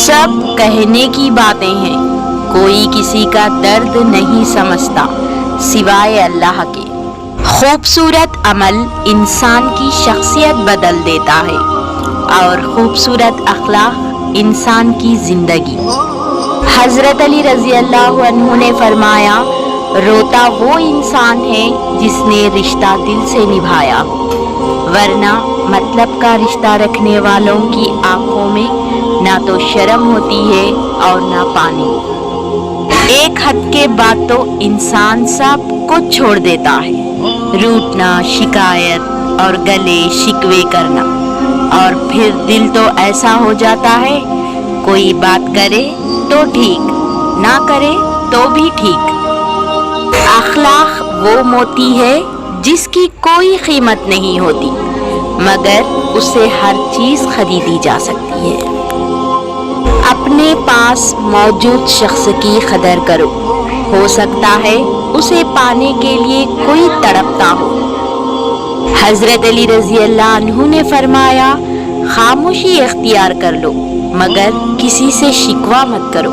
सब कहने की बातें हैं, कोई किसी का दर्द नहीं समझता सिवाय अल्लाह के। खूबसूरत अमल इंसान की शख्सियत बदल देता है और खूबसूरत अखलाक इंसान की जिंदगी। हजरत अली रजी अल्लाह अन्हु ने फरमाया, रोता वो इंसान है जिसने रिश्ता दिल से निभाया, वरना मतलब का रिश्ता रखने वालों की आंखों में ना तो शर्म होती है और ना पानी। एक हद के बाद तो इंसान सब कुछ छोड़ देता है, रूठना, शिकायत और गले शिकवे करना, और फिर दिल तो ऐसा हो जाता है, कोई बात करे तो ठीक, ना करे तो भी ठीक। अखलाक वो मोती है जिसकी कोई कीमत नहीं होती, मगर उससे हर चीज खरीदी जा सकती है। अपने पास मौजूद शख्स की कदर करो, हो सकता है उसे पाने के लिए कोई तड़पता हो। हजरत अली रजी अल्लाह अन्हु ने फरमाया, खामोशी इख्तियार कर लो, मगर किसी से शिकवा मत करो,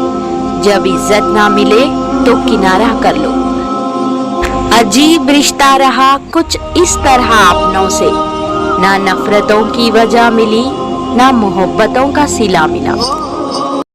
जब इज्जत ना मिले तो किनारा कर लो। अजीब रिश्ता रहा कुछ इस तरह अपनों से, ना नफरतों की वजह मिली ना मोहब्बतों का सिला मिला।